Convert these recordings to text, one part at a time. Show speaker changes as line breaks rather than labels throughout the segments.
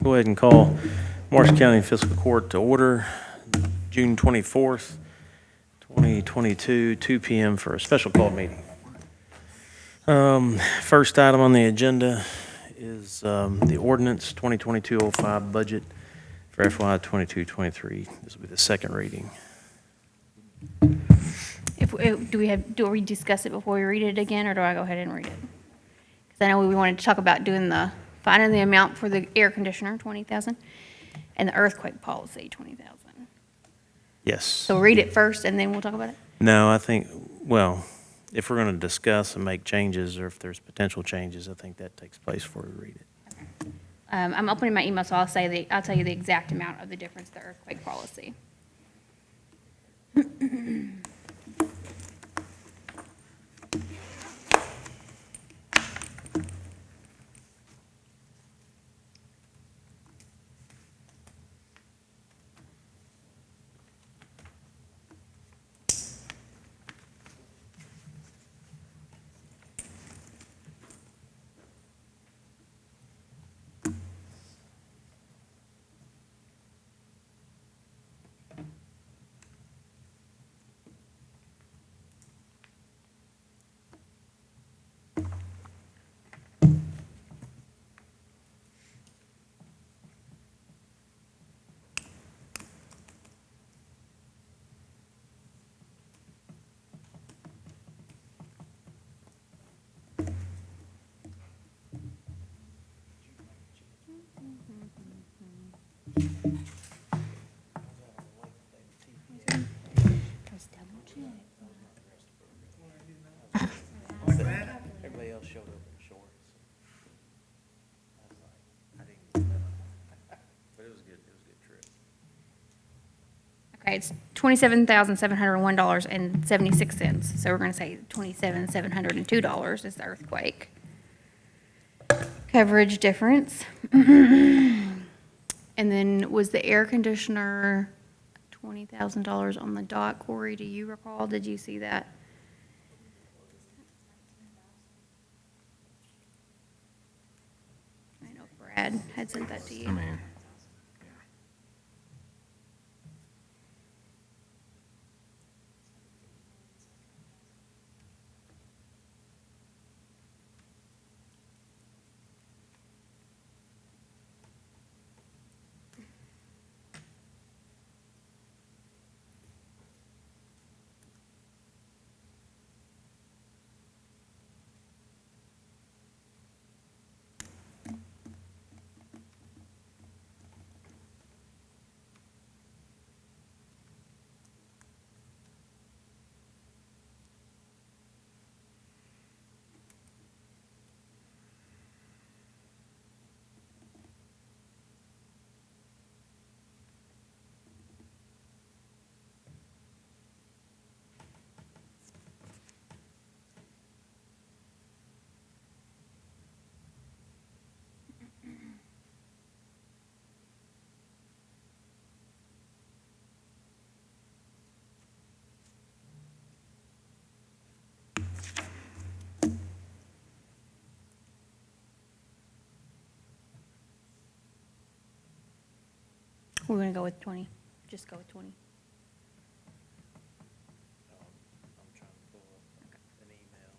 Go ahead and call Morris County Fiscal Court to order, June 24th, 2022, 2 p.m. for a special call meeting. First item on the agenda is the ordinance 2022-05 budget for FY 22-23. This will be the second reading.
Do we discuss it before we read it again, or do I go ahead and read it? Because I know we wanted to talk about finding the amount for the air conditioner, 20,000, and the earthquake policy, 20,000.
Yes.
So read it first, and then we'll talk about it?
No, I think, well, if we're going to discuss and make changes, or if there's potential changes, I think that takes place before we read it.
I'm opening my email, so I'll tell you the exact amount of the difference, the earthquake policy.
Everybody else showed up in shorts. I didn't, but it was good. It was a good trip.
Okay, it's $27,701.76. So we're going to say $27,702 is the earthquake coverage difference. And then was the air conditioner $20,000 on the dot? Corey, do you recall? Did you see that? I know Brad had sent that to you. We're going to go with 20. Just go with 20.
I'm trying to pull up an email.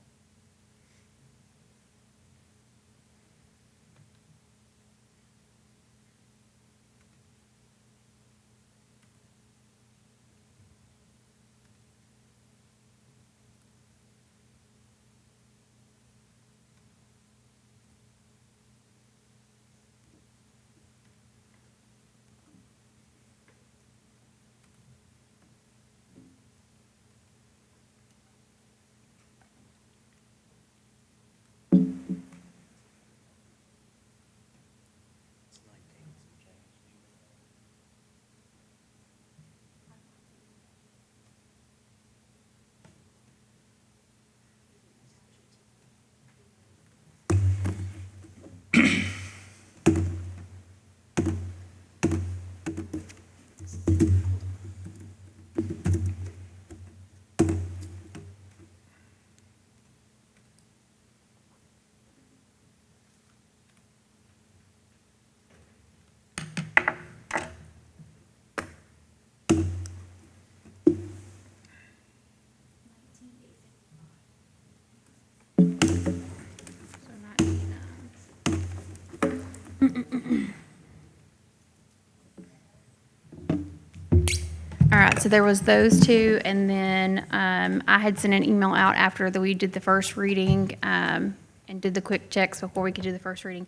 All right, so there was those two, and then I had sent an email out after we did the first reading and did the quick checks before we could do the first reading,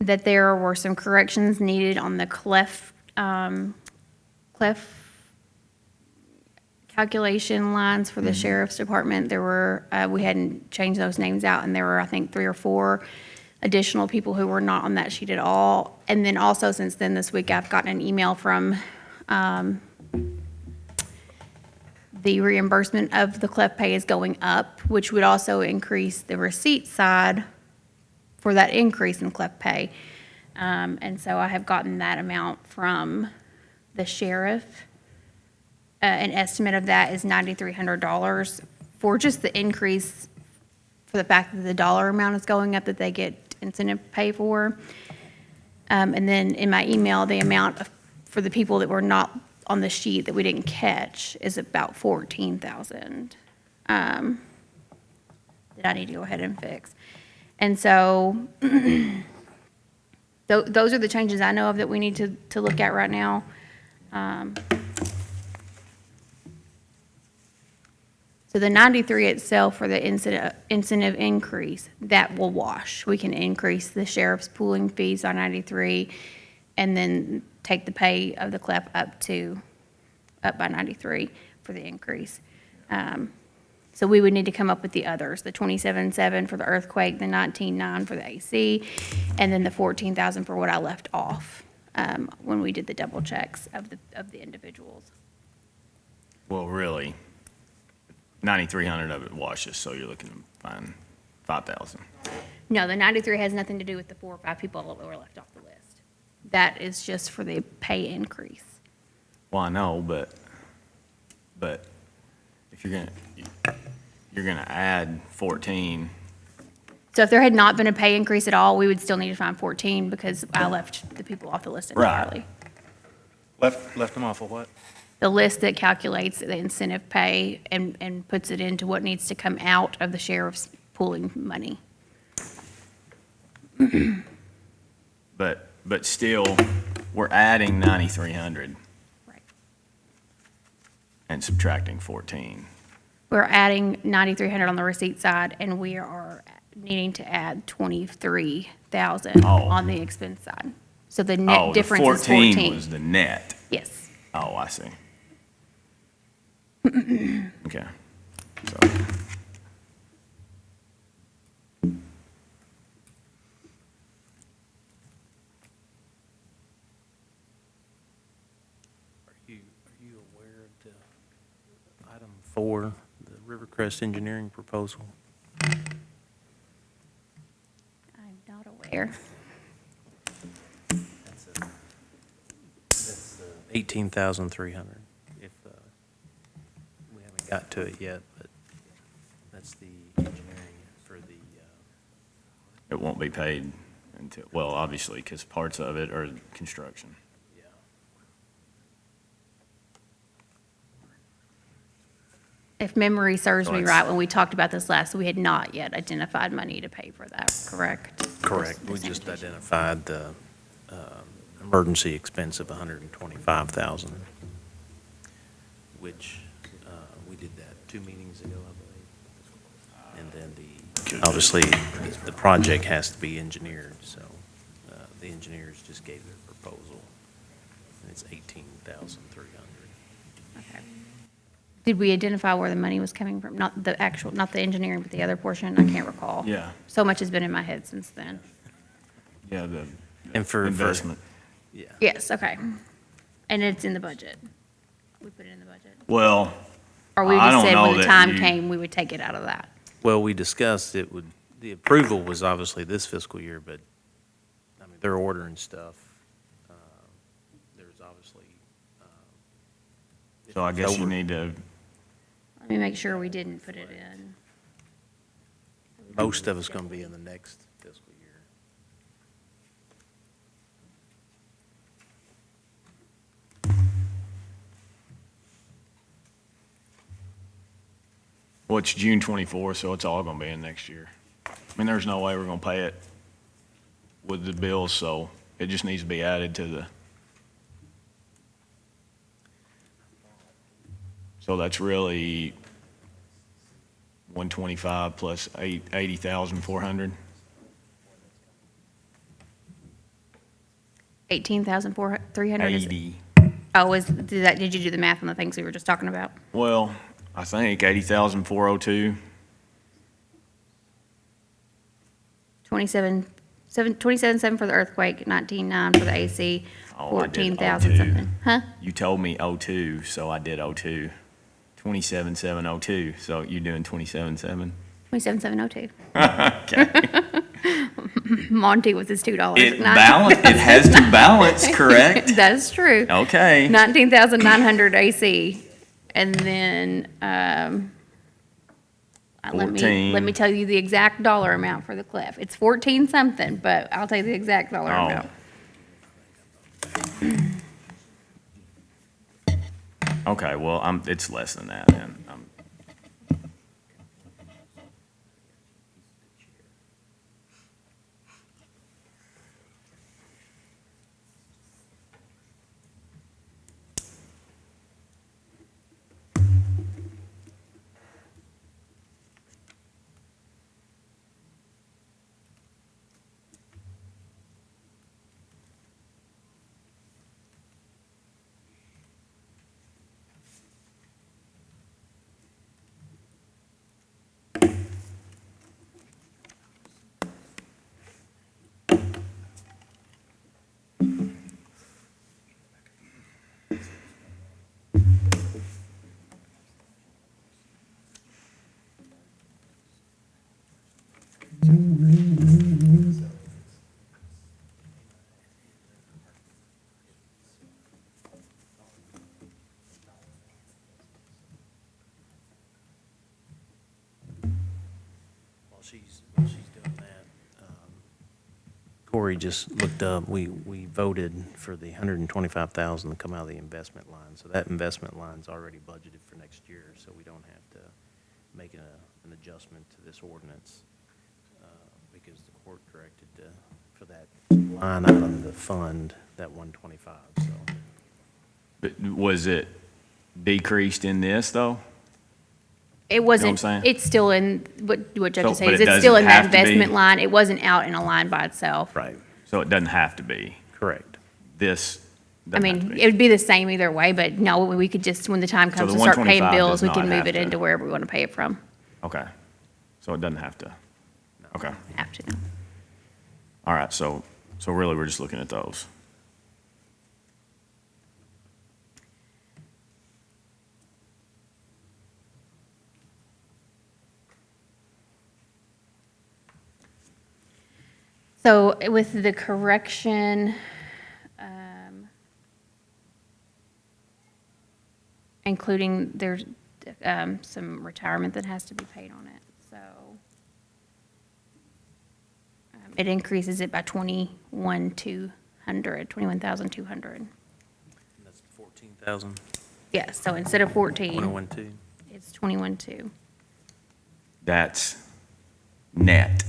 that there were some corrections needed on the clef calculation lines for the sheriff's department. There were, we hadn't changed those names out, and there were, I think, 3 or 4 additional people who were not on that sheet at all. And then also, since then, this week, I've gotten an email from the reimbursement of the clef pay is going up, which would also increase the receipt side for that increase in clef pay. And so I have gotten that amount from the sheriff. An estimate of that is $9,300 for just the increase for the fact that the dollar amount is going up that they get incentive pay for. And then in my email, the amount for the people that were not on the sheet that we didn't catch is about $14,000 that I need to go ahead and fix. And so those are the changes I know of that we need to look at right now. So the 93 itself for the incentive increase, that will wash. We can increase the sheriff's pooling fees on 93 and then take the pay of the clef up by 93 for the increase. So we would need to come up with the others, the 27.7 for the earthquake, the 19.9 for the AC, and then the 14,000 for what I left off when we did the double checks of the individuals.
Well, really, 9,300 of it washes, so you're looking to find 5,000.
No, the 93 has nothing to do with the 4 or 5 people that were left off the list. That is just for the pay increase.
Well, I know, but if you're gonna add 14,
So if there had not been a pay increase at all, we would still need to find 14 because I left the people off the list entirely.
Left them off of what?
The list that calculates the incentive pay and puts it into what needs to come out of the sheriff's pooling money.
but still, we're adding 9,300
Right.
and subtracting 14.
We're adding 9,300 on the receipt side, and we are needing to add 23,000
Oh.
on the expense side. So the
Oh,
net
the
difference is
14
14.
was the net.
Yes.
Oh, I see. Okay. So,
Are you aware of the item 4, the Rivercrest Engineering proposal?
I'm not aware.
That's 18,300. If we haven't got to it yet, but that's the engineering for the.
it won't be paid until, well, obviously, because parts of it are construction.
Yeah.
If memory serves
So
me
it's-
right, when we talked about this last, we had not yet identified money to pay for that, correct?
Correct.
The
We just
sanitation.
identified the emergency expense of 125,000, which we did that 2 meetings ago, I believe. And then obviously, the project has to be engineered, so the engineers just gave their proposal, and it's 18,300.
Okay. Did we identify where the money was coming from? Not the engineering, but the other portion? I can't recall.
Yeah.
So much has been in my head since then.
Yeah, the
And for
investment.
Yeah.
Yes, okay. And it's in the budget? We put it in the budget?
Well,
Or we
I
just
don't
said
know
when the
that
time
you-
came, we would take it out of that?
Well, we discussed it would, the approval was obviously this fiscal year, but, I mean, they're ordering stuff. There's obviously.
so I guess you
over-
need to,
Let me make sure we didn't put it in.
Most of it's going to be in the next fiscal year.
well, it's June 24th, so it's all going to be in next year. I mean, there's no way we're going to pay it with the bill, so it just needs to be added to the. So that's really 125 plus 80,400.
18,300 is.
80.
Oh, did you do the math on the things we were just talking about?
Well, I think 80,402.
27.7 for the earthquake, 19.9 for the AC,
Oh, I did
14,000
02.
something. Huh?
You told me 02, so I did 02. 27,702, so you're doing 27,7.
27,702.
Okay.
Monty with his $2.
It has to balance, correct?
That's true.
Okay.
19,900 AC. And then, let
14.
me tell you the exact dollar amount for the cliff. It's 14 something, but I'll tell you the exact dollar
Oh.
amount.
Okay, well, it's less than that then.
While she's doing that, Corey just looked up, we voted for the 125,000 to come out of the investment line. So that investment line's already budgeted for next year, so we don't have to make an adjustment to this ordinance, because the court directed for that line item to fund that 125, so.
But was it decreased in this, though?
It wasn't,
saying?
it's still in, what Judge
So-
is saying
but
is
it
it's still
doesn't
in that
have to be-
investment line. It wasn't out in a line by itself.
Right,
So it doesn't have to be.
correct.
This
I
doesn't have to
mean,
be.
it would be the same either way, but no, we could just, when the time comes
the
to start paying
125
bills,
does
we can
not
move
have
it
to-
into wherever we want to pay it from.
Okay. So it doesn't have to. Okay.
Have to.
All right, so really, we're just looking at those.
So with the correction, including there's some retirement that has to be paid on it, so it increases it by 21,200.
That's 14,000,
Yes, so instead of 14,
101.2.
it's 21,200.
That's net.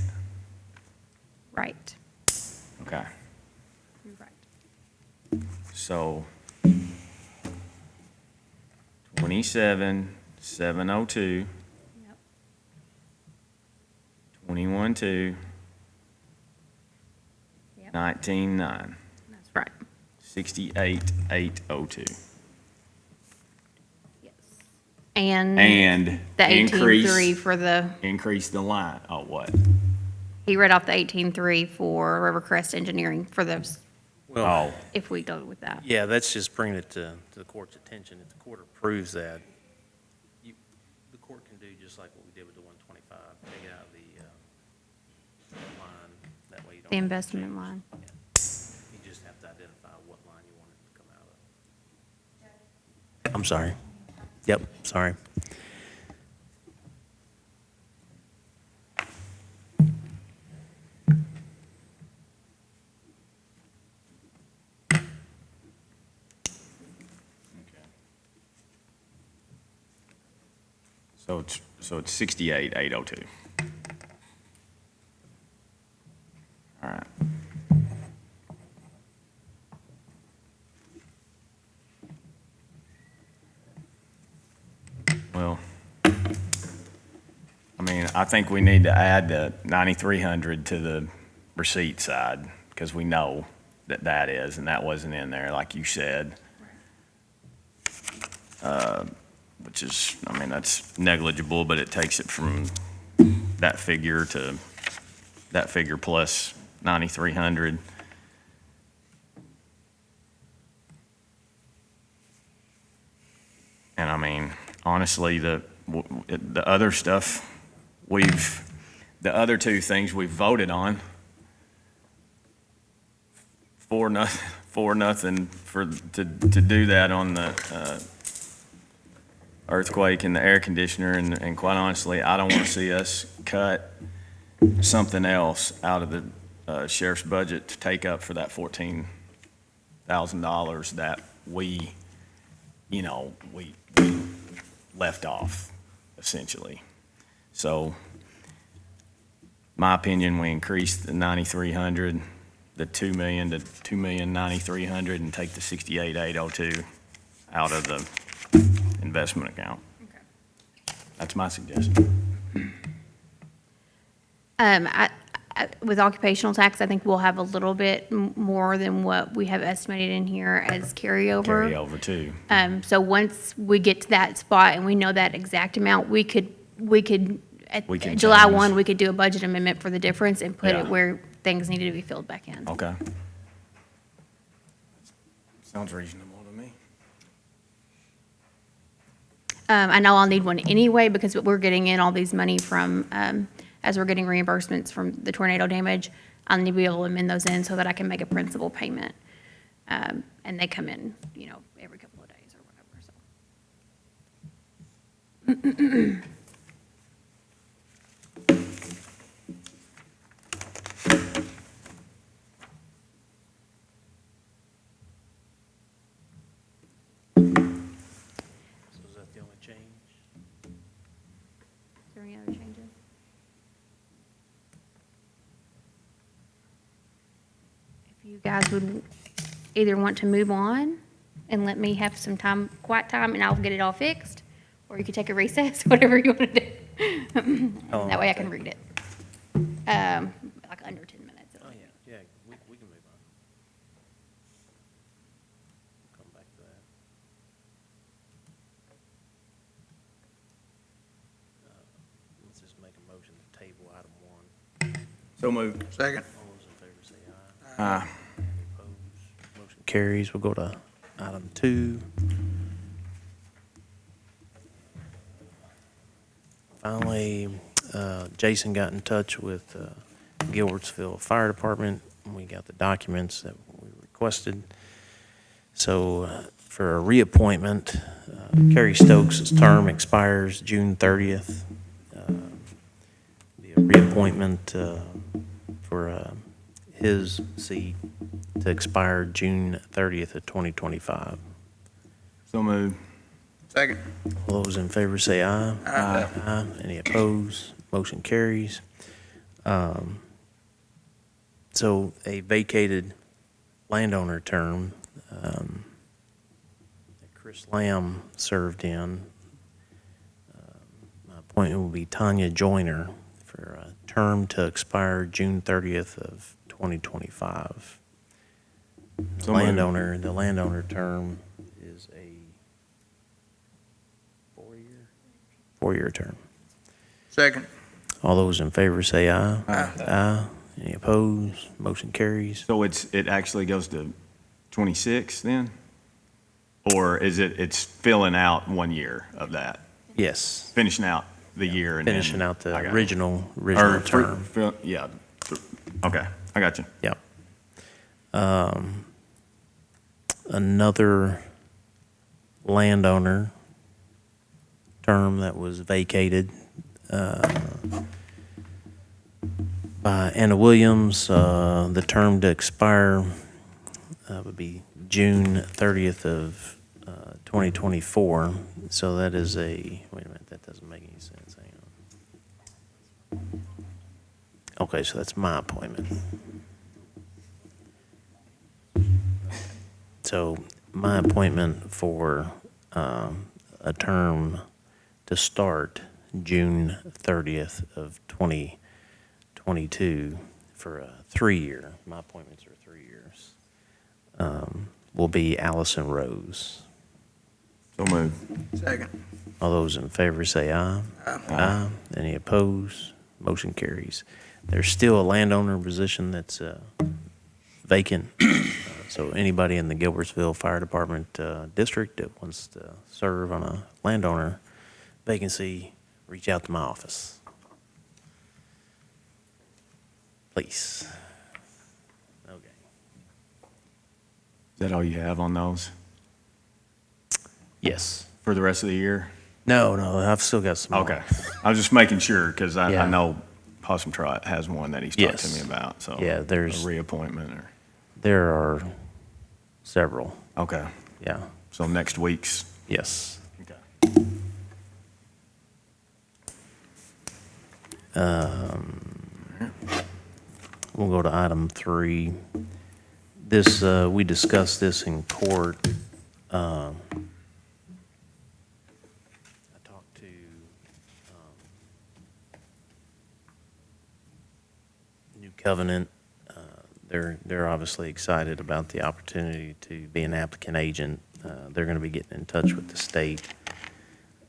Right.
Okay.
You're right.
So 27,702,
Yep.
21,2,
Yep.
19,9,
That's right.
68,802.
Yes. And
And
the 18,300
increase,
for the,
increase the line. Oh, what?
he read off the 18,300 for Rivercrest Engineering for those,
Well,
Oh,
if we go with that.
yeah, that's just bringing it to the court's attention. If the court approves that, the court can do just like what we did with the 125, take it out of the line, that way you don't.
The
have to
investment
change.
line.
Yeah. You just have to identify what line you want it to come out of. I'm sorry. Yep, sorry.
so it's 68,802. All right. I think we need to add the 9,300 to the receipt side, because we know that that is, and that wasn't in there, like you said. Which is, I mean, that's negligible, but it takes it from that figure to that figure plus 9,300. And I mean, honestly, the other stuff, the other two things we've voted on, 4-0 to do that on the earthquake and the air conditioner, and quite honestly, I don't want to see us cut something else out of the sheriff's budget to take up for that $14,000 that we left off, essentially. So, my opinion, we increase the 9,300, the 2 million to 2,090,300, and take the 68,802 out of the investment account. That's my suggestion.
With occupational tax, I think we'll have a little bit more than what we have estimated in here as carryover.
Carry over too.
So once we get to that spot and we know that exact amount, we could, at
We can
July
change.
1, we could do a budget amendment for the difference and put
Yeah.
it where things needed to be filled back in.
Okay. Sounds reasonable to me.
I know I'll need one anyway because we're getting in all these money from, as we're getting reimbursements from the tornado damage, I'll need to be able to amend those in so that I can make a principal payment. And they come in, every couple of days or whatever, so.
So is that the only change?
Is there any other changes? If you guys would either want to move on and let me have some time, quiet time, and I'll get it all fixed, or you could take a recess, whatever you want to do.
Oh,
That way I
okay.
can read it. Like under 10 minutes.
Oh, yeah, we can move on. Come back to that. Let's just make a motion to table item 1.
So moved.
Second.
All those in favor say aye.
Aye.
Any opposed? Motion carries. We'll go to item 2. Finally, Jason got in touch with Gilbertsville Fire Department, and we got the documents that we requested. So for a reappointment, Kerry Stokes' term expires June 30th. Be a reappointment for his seat to expire June 30th of 2025.
So moved.
Second.
All those in favor say aye. Aye. Any opposed? Motion carries. So a vacated landowner term that Chris Lamb served in. My appointment will be Tanya Joyner for a term to expire June 30th of 2025.
So moved.
The landowner term is a four-year term.
Second.
All those in favor say aye. Aye. Any opposed? Motion carries.
So it actually goes to 26 then? Or it's filling out 1 year of that?
Yes,
Finishing out the year and then?
finishing out the
I got it.
original
Or
term.
Yeah. Okay, I got you.
Yep. Another landowner term that was vacated by Anna Williams. The term to expire would be June 30th of 2024. So that is wait a minute, that doesn't make any sense. Hang on. Okay, so that's my appointment. So my appointment for a term to start June 30th of 2022 for a 3-year, my appointments are 3 years, will be Allison Rose.
So move.
Second.
All those in favor say aye. Aye. Any opposed? Motion carries. There's still a landowner position that's vacant. So anybody in the Gilbertsville Fire Department district that wants to serve on a landowner vacancy, reach out to my office. Please. Okay.
Is that all you have on those
Yes.
for the rest of the year?
No, I've still got some more.
Okay. I was just making sure, because
Yeah.
I know Possum Trot has one that he's talked to
Yes.
me about, so.
Yeah, there's-
A reappointment or,
There are several.
okay.
Yeah.
So next week's,
Yes.
okay.
We'll go to item 3. This, we discussed this in court. I talked to New Covenant. They're obviously excited about the opportunity to be an applicant agent. They're going to be getting in touch with the state.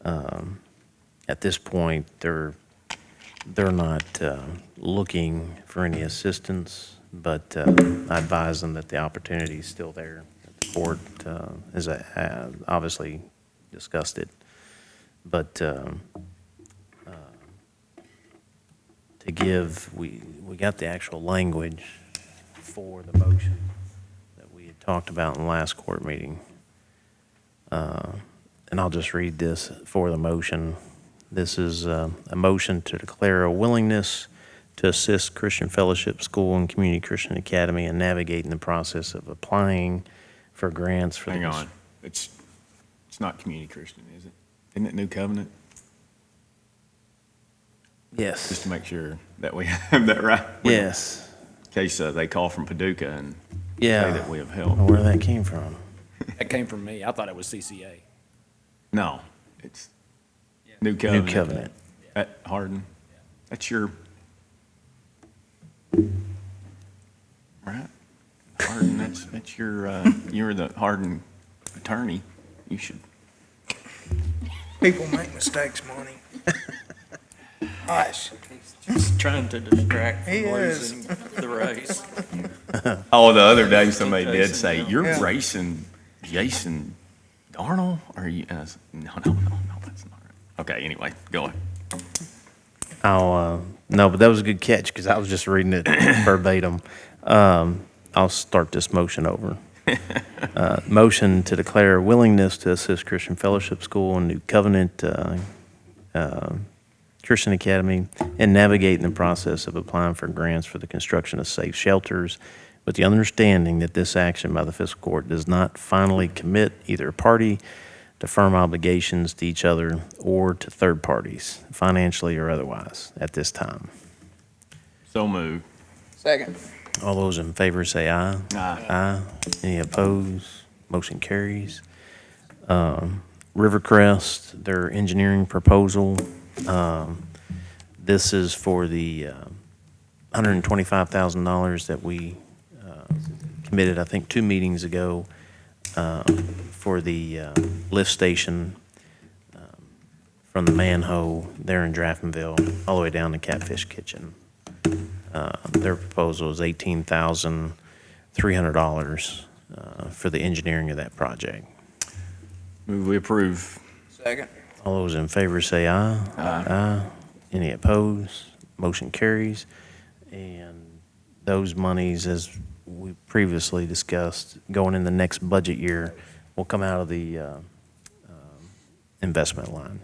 At this point, they're not looking for any assistance, but I advise them that the opportunity is still there. The board has obviously discussed it, but to give, we got the actual language for the motion that we had talked about in the last court meeting. And I'll just read this for the motion. This is a motion to declare a willingness to assist Christian Fellowship School and Community Christian Academy in navigating the process of applying for grants for the.
Hang on. It's not Community Christian, is it? Isn't it New Covenant? Just
Yes.
to make sure that we have that right.
Yes.
In case they call from Paducah and
Yeah.
say that we have
I don't know
help.
where that came from.
That came from me. I thought it was CCA.
No, it's New Covenant.
New Covenant.
At Hardin. That's your, right? Hardin, that's your, you're the Hardin attorney. You should,
People make mistakes, Monty. Gosh,
Just trying to distract
He
from
is.
losing the race.
oh, the other day somebody did
Jason,
say,
yeah.
you're
Yeah.
racing Jason Darnold? Are you, and I said, no, that's not right. Okay, anyway, go ahead.
No, but that was a good catch because I was just reading it verbatim. I'll start this motion over. Motion to declare willingness to assist Christian Fellowship School and New Covenant Christian Academy in navigating the process of applying for grants for the construction of safe shelters, with the understanding that this action by the fiscal court does not finally commit either party to firm obligations to each other or to third parties, financially or otherwise, at this time.
So moved.
second.
All those in favor say aye.
Aye.
Aye. Any opposed? Motion carries. Rivercrest, their engineering proposal. This is for the $125,000 that we committed, I think, 2 meetings ago for the lift station from the manhole there in Draftonville all the way down to Catfish Kitchen. Their proposal is $18,300 for the engineering of that project.
Move we approve.
Second.
All those in favor say aye. Aye. Any opposed? Motion carries. And those monies, as we previously discussed, going in the next budget year, will come out of the investment line.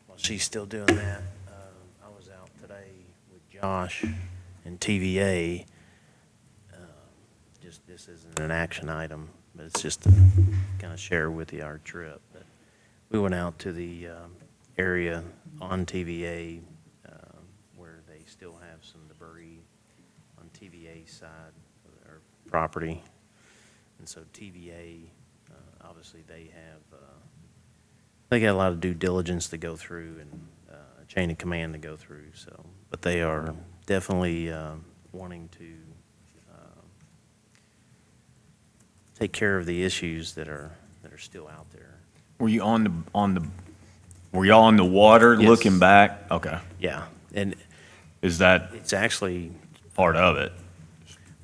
While she's still doing that, I was out today with Josh and TVA. Just, this isn't an action item, but it's just to kind of share with you our trip. But we went out to the area on TVA where they still have some debris on TVA's side of their property. And so TVA, obviously, they got a lot of due diligence to go through and chain of command to go through, so, but they are definitely wanting to take care of the issues that are still out there.
Were you were y'all on the water
Yes.
looking back? Okay.
Yeah, and
Is that
it's actually,
part of it?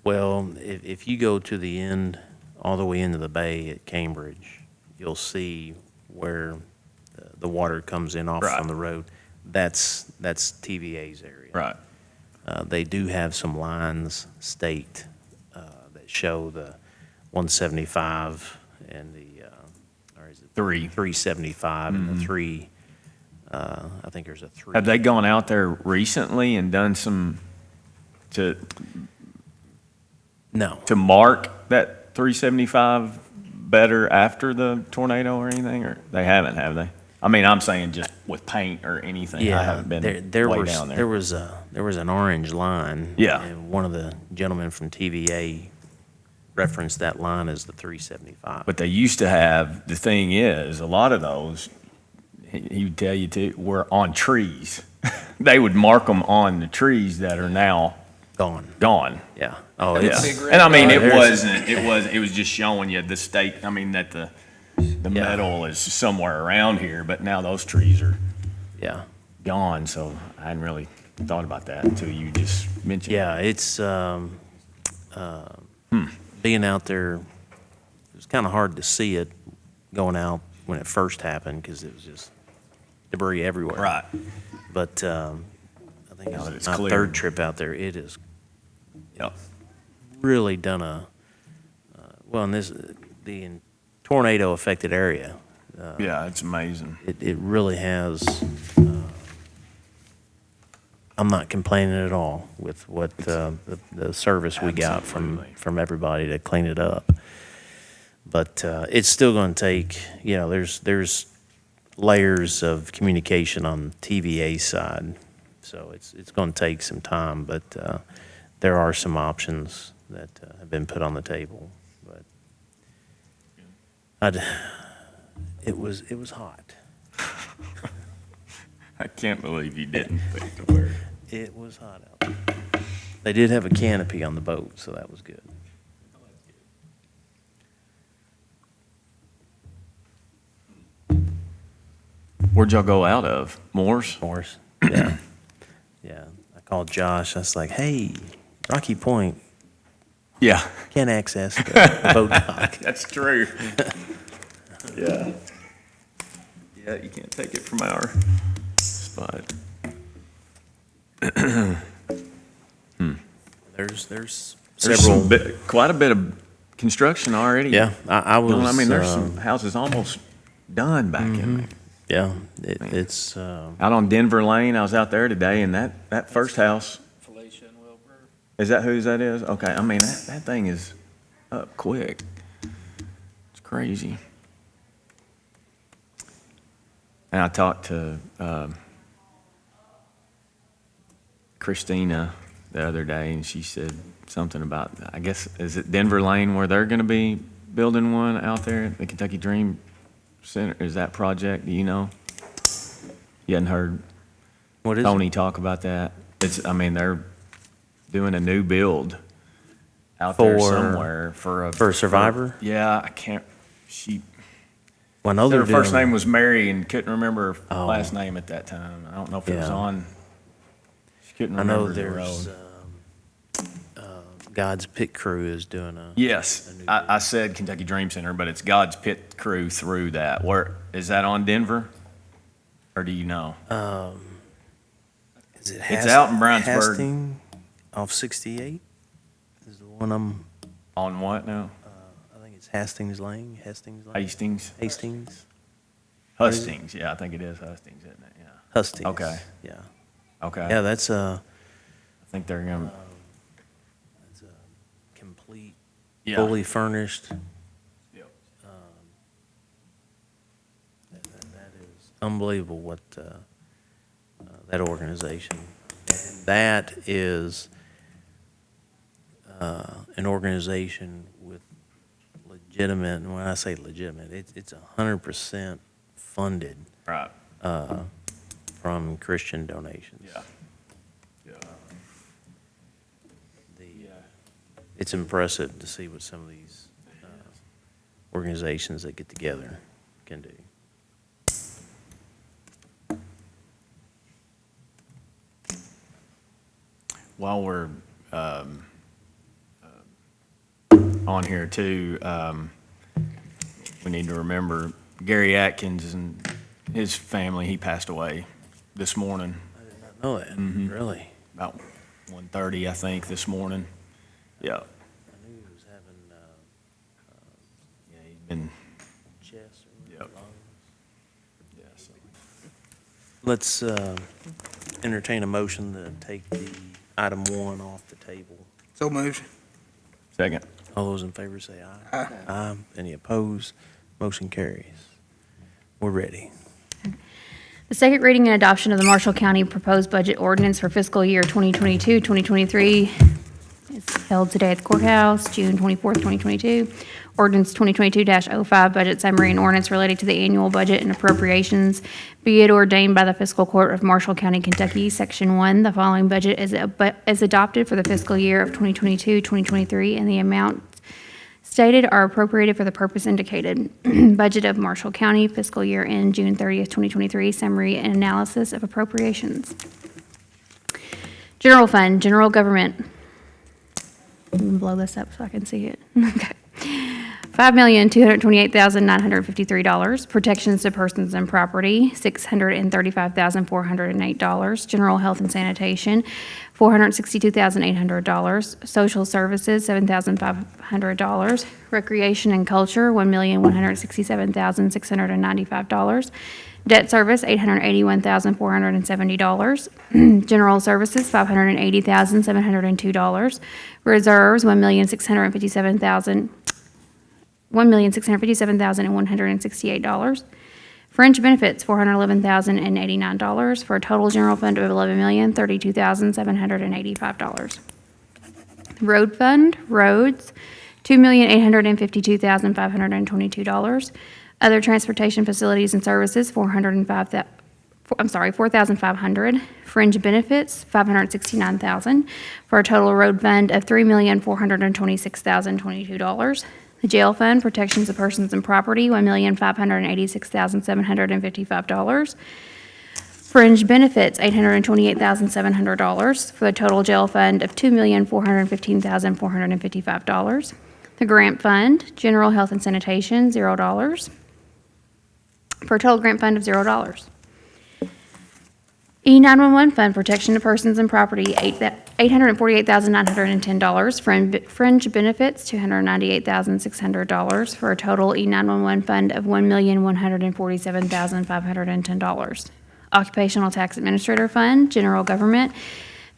well, if you go to the end, all the way into the bay at Cambridge, you'll see where the water comes in off
Right.
from the road. That's TVA's area.
Right.
They do have some lines staked that show the 175 and or is it 375 and the 3, I think there's a 3.
Have they gone out there recently and done some
No.
to mark that 375 better after the tornado or anything, or they haven't, have they? I mean, I'm saying just with paint or anything. I
Yeah,
haven't been
there
way
was
down there.
there was an orange line.
Yeah.
And one of the gentlemen from TVA referenced that line as the 375.
But they used to have, the thing is, a lot of those, he would tell you too, were on trees. They would mark them on the trees that are now gone.
Yeah. Oh,
Yeah.
it's,
Big red
And I mean,
There's-
it was just showing you the stake, I mean, that the metal is somewhere around here, but now those trees are
yeah.
gone, so I hadn't really thought about that until you just mentioned it.
Yeah, it's, being out there, it was kind of hard to see it going out when it first happened because it was just debris everywhere.
Right.
But I think
Now that
it's
it's
my
cleared.
third trip out there. It has
Yep.
really done well, in the tornado affected area.
Yeah, it's amazing.
It really has. I'm not complaining at all with what the service we got
Absolutely.
from everybody to clean it up. But it's still going to take, there's layers of communication on TVA side, so it's going to take some time. But there are some options that have been put on the table. But it was hot.
I can't believe you didn't pick the word.
It was hot out there. They did have a canopy on the boat, so that was good.
Where'd y'all go out of? Moore's?
Morris, yeah. Yeah, I called Josh. I was like, hey, Rocky Point,
Yeah.
can't access the boat dock.
That's true. Yeah. Yeah, you can't take it from our spot.
There's
There's
several.
quite a bit of construction already.
Yeah, I was.
I mean, there's some houses almost done back in there.
Yeah, it's,
Out on Denver Lane, I was out there today, and that first house,
Felicia and Wilbur.
is that whose that is? Okay, I mean, that thing is up quick. It's crazy. And I talked to Christina the other day, and she said something about, I guess, is it Denver Lane where they're going to be building one out there, the Kentucky Dream Center? Is that project, do you know? You hadn't heard
what is
Tony talk about that? I mean, they're doing a new build out there
For-
somewhere
for a Survivor?
Yeah, I can't,
Well, I know
her
they're
first
doing-
name was Mary and couldn't remember her
Oh.
last name at that time. I don't know if it was
Yeah.
on, she couldn't
I know
remember the
there's,
road.
God's Pit Crew is doing a.
Yes, I said Kentucky Dream Center, but it's God's Pit Crew through that. Where, is that on Denver? Or do you know?
Is it
It's out in Brownsburg.
Hastings off 68 is the one
On what now?
I think it's Hastings Lane, Hastings Lane.
Hastings?
Hastings,
Hustings, yeah, I think it is Hustings, isn't it? Yeah.
Hastings.
Okay.
Yeah,
Okay.
yeah, that's
I think they're gonna,
that's a complete,
yeah.
fully furnished.
Yep.
That is unbelievable what that organization. And that is an organization with legitimate, and when I say legitimate, it's 100% funded
Right.
from Christian donations.
Yeah.
It's impressive to see what some of these organizations that get together can do.
While we're on here too, we need to remember Gary Atkins and his family. He passed away this morning,
I did not know that, really.
about 1:30, I think, this morning. Yeah.
I knew he was having
Yeah, he's been,
chest or
Yep.
lungs.
yeah, so.
Let's entertain a motion to take the item 1 off the table.
So moved.
Second.
All those in favor say aye.
Aye.
Aye. Any opposed? Motion carries. We're ready.
The second reading and adoption of the Marshall County proposed budget ordinance for fiscal year 2022-2023 is held today at the courthouse, June 24th, 2022. Ordinance 2022-05, budget summary and ordinance related to the annual budget and appropriations. Be it ordained by the Fiscal Court of Marshall County, Kentucky, Section 1, the following budget is adopted for the fiscal year of 2022-2023, and the amount stated are appropriated for the purpose indicated. Budget of Marshall County, fiscal year end June 30th, 2023, summary and analysis of appropriations. General Fund, General Government. I'm gonna blow this up so I can see it. Okay. $5,228,953. Protections to persons and property, $635,408. General Health and Sanitation, $462,800. Social Services, $7,500. Recreation and Culture, $1,167,695. Debt Service, $881,470. General Services, $580,702. Reserves, $1,657,168. Fringe benefits, $411,089, for a total general fund of $11,032,785. Road fund, roads, $2,852,522. Other transportation facilities and services, $4,500. Fringe benefits, $569,000, for a total road fund of $3,426,022. The jail fund, protections of persons and property, $1,586,755. Fringe benefits, $828,700, for the total jail fund of $2,415,455. The grant fund, general health and sanitation, $0, for a total grant fund of $0. E911 fund, protection of persons and property, $848,910. Fringe benefits, $298,600, for a total E911 fund of $1,147,510. Occupational Tax Administrator Fund, General Government,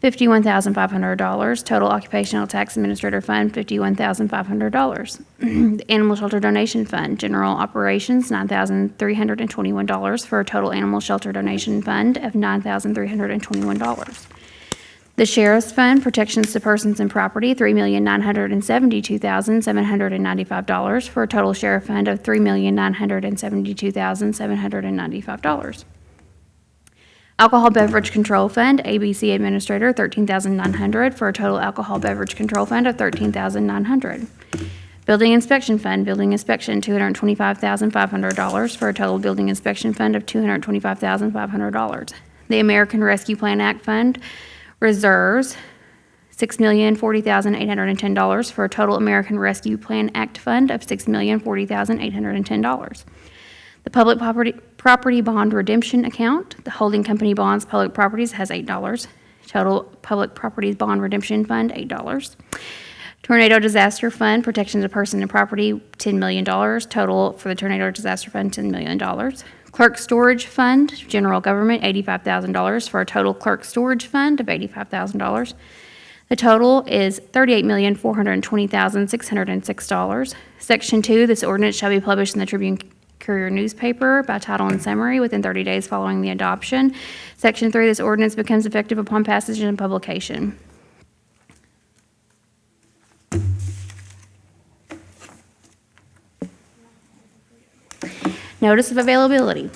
$51,500. Total Occupational Tax Administrator Fund, $51,500. The Animal Shelter Donation Fund, General Operations, $9,321, for a total Animal Shelter Donation Fund of $9,321. The Sheriff's Fund, protections to persons and property, $3,972,795, for a total Sheriff Fund of $3,972,795. Alcohol Beverage Control Fund, ABC Administrator, $13,900, for a total Alcohol Beverage Control Fund of $13,900. Building Inspection Fund, Building Inspection, $225,500, for a total Building Inspection Fund of $225,500. The American Rescue Plan Act Fund, Reserves, $6,040,810, for a total American Rescue Plan Act Fund of $6,040,810. The Public Property Bond Redemption Account, the holding company bonds public properties, has $8. Total Public Properties Bond Redemption Fund, $8. Tornado Disaster Fund, protections of person and property, $10 million. Total for the Tornado Disaster Fund, $10 million. Clerk Storage Fund, General Government, $85,000, for a total Clerk Storage Fund of $85,000. The total is $38,420,606. Section 2, this ordinance shall be published in the Tribune Courier newspaper by title and summary within 30 days following the adoption. Section 3, this ordinance becomes effective upon passage and publication. Notice of availability.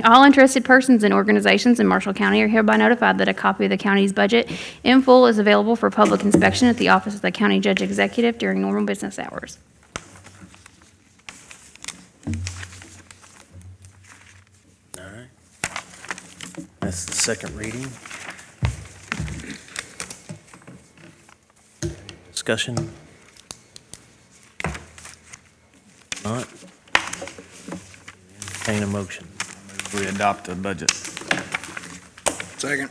All interested persons and organizations in Marshall County are hereby notified that a copy of the county's budget in full is available for public inspection at the office of the county judge executive during normal business hours.
All right. That's the second reading. Discussion? Not? Entertain a motion.
We adopt the budget.
Second.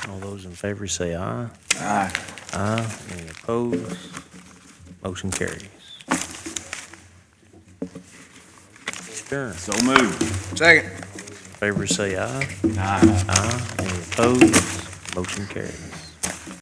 All those in favor say aye.
Aye.
Aye. Any opposed? Motion carries. Adjourn.
So moved.
Second.
Favor say aye.
Aye.
Aye. Any opposed? Motion carries.